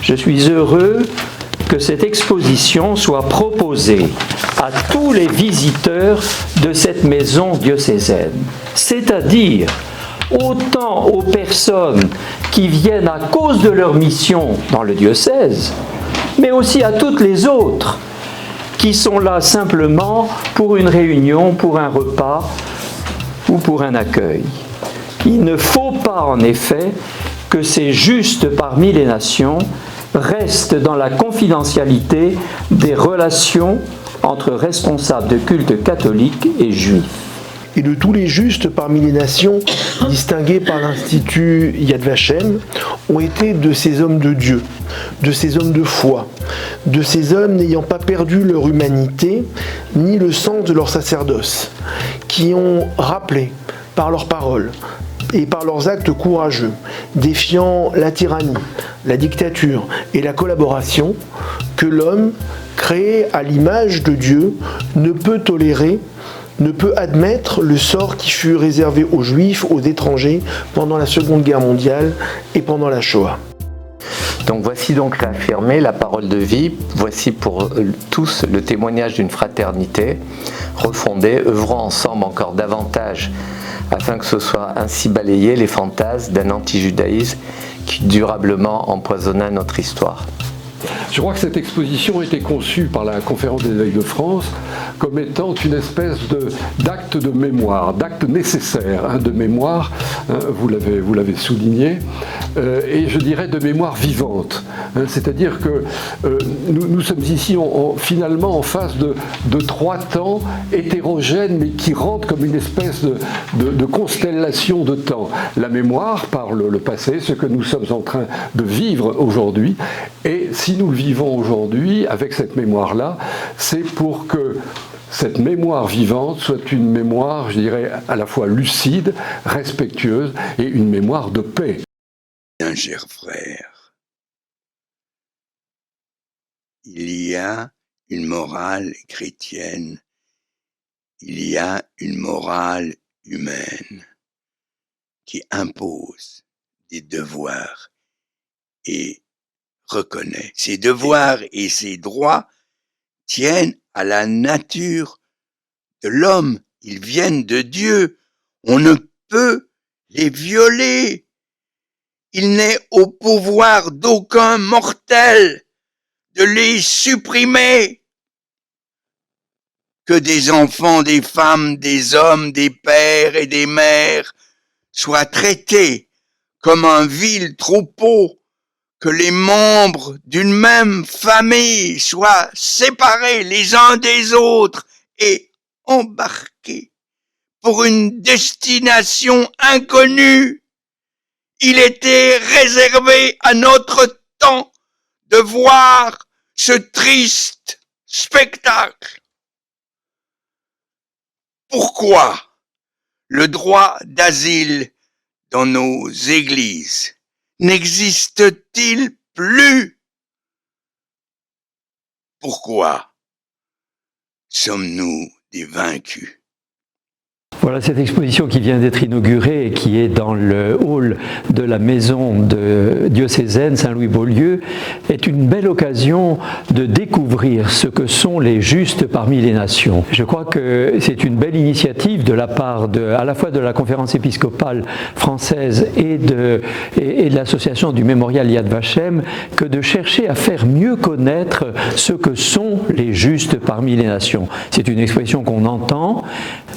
Je suis heureux que cette exposition soit proposée à tous les visiteurs de cette maison diocésaine, c'est-à-dire autant aux personnes qui viennent à cause de leur mission dans le diocèse, mais aussi à toutes les autres qui sont là simplement pour une réunion, pour un repas ou pour un accueil. Il ne faut pas en effet que ces justes parmi les nations restent dans la confidentialité des relations entre responsables de culte catholique et juifs. Et de tous les justes parmi les nations, distingués par l'Institut Yad Vashem, ont été de ces hommes de Dieu, de ces hommes de foi, de ces hommes n'ayant pas perdu leur humanité, ni le sens de leur sacerdoce, qui ont rappelé, par leurs paroles et par leurs actes courageux, défiant la tyrannie, la dictature et la collaboration, que l'homme, créé à l'image de Dieu, ne peut tolérer, ne peut admettre le sort qui fut réservé aux Juifs, aux étrangers, pendant la Seconde Guerre mondiale et pendant la Shoah. Donc voici donc réaffirmé la parole de vie, voici pour tous le témoignage d'une fraternité refondée, œuvrant ensemble encore davantage afin que ce soit ainsi balayé les fantasmes d'un anti-judaïsme qui durablement empoisonna notre histoire. Je crois que cette exposition a été conçue par la Conférence des évêques de France comme étant une espèce d'acte de mémoire, d'acte nécessaire de mémoire, vous l'avez souligné, et je dirais de mémoire vivante. C'est-à-dire que nous sommes ici finalement en face de trois temps hétérogènes mais qui rentrent comme une espèce de constellation de temps. La mémoire par le passé, ce que nous sommes en train de vivre aujourd'hui, et si nous le vivons aujourd'hui avec cette mémoire-là, c'est pour que cette mémoire vivante soit une mémoire, je dirais, à la fois lucide, respectueuse et une mémoire de paix. Bien, cher frère, il y a une morale chrétienne, il y a une morale humaine qui impose des devoirs et reconnaît. Ces devoirs et ces droits tiennent à la nature de l'homme. Ils viennent de Dieu. On ne peut les violer. Il n'est au pouvoir d'aucun mortel de les supprimer. Que des enfants, des femmes, des hommes, des pères et des mères soient traités comme un vil troupeau, que les membres d'une même famille soient séparés les uns des autres et embarqués pour une destination inconnue. Il était réservé à notre temps de voir ce triste spectacle. Pourquoi le droit d'asile dans nos églises n'existe-t-il plus? Pourquoi sommes-nous des vaincus? Voilà cette exposition qui vient d'être inaugurée et qui est dans le hall de la maison diocésaine Saint-Louis-Beaulieu est une belle occasion de découvrir ce que sont les justes parmi les nations. Je crois que c'est une belle initiative de la part à la fois de la Conférence épiscopale française et de l'association du Mémorial Yad Vashem que de chercher à faire mieux connaître ce que sont les justes parmi les nations. C'est une expression qu'on entend.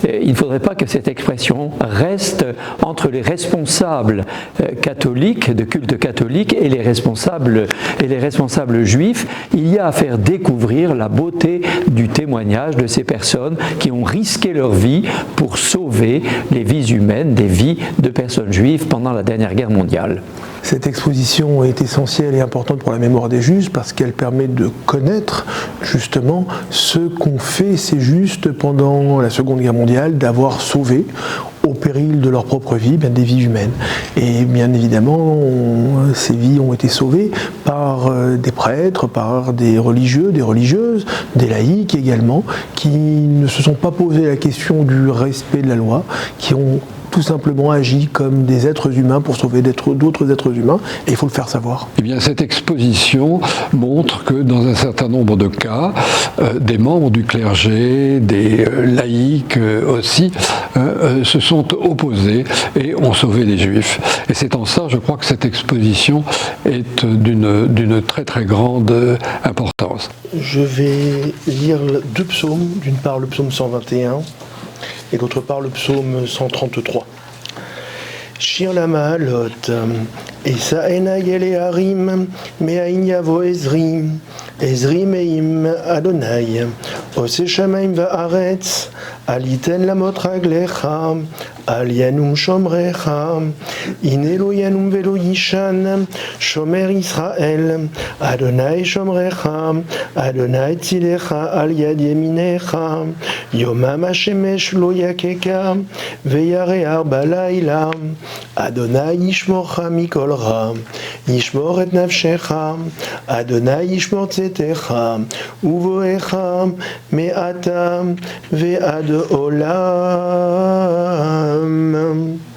Il ne faudrait pas que cette expression reste entre les responsables catholiques, de culte catholique, et les responsables juifs. Il y a à faire découvrir la beauté du témoignage de ces personnes qui ont risqué leur vie pour sauver les vies humaines, des vies de personnes juives pendant la dernière guerre mondiale. Cette exposition est essentielle et importante pour la mémoire des justes parce qu'elle permet de connaître justement ce qu'ont fait ces justes pendant la Seconde Guerre mondiale, d'avoir sauvé au péril de leur propre vie des vies humaines. Et bien évidemment, ces vies ont été sauvées par des prêtres, par des religieux, des religieuses, des laïcs également, qui ne se sont pas posé la question du respect de la loi, qui ont tout simplement agi comme des êtres humains pour sauver d'autres êtres humains, et il faut le faire savoir. Eh bien, cette exposition montre que dans un certain nombre de cas, des membres du clergé, des laïcs aussi, se sont opposés et ont sauvé les Juifs. Et c'est en ça, je crois, que cette exposition est d'une très très grande importance. Je vais lire 2 psaumes, d'une part le psaume 121 et d'autre part le psaume 133. Shir la Ma'alot, Esa enayel et harim, me'ain yavo Ezri, Ezri me'im Adonai, Ose shamaim va'aretz, aliten lamot raglecha, al yanum shomrecha, inelo yanum velo yishan, shomer Israël, Adonai shomrecha, Adonai tzilecha al yad yeminecha, yomam hashemesh lo yakeka, veyarear balayla, Adonai yishmorcha mikol ra, yishmor et nafshecha, Adonai yishmor tzetecha, uvoecha, me'ata ve'ad olam.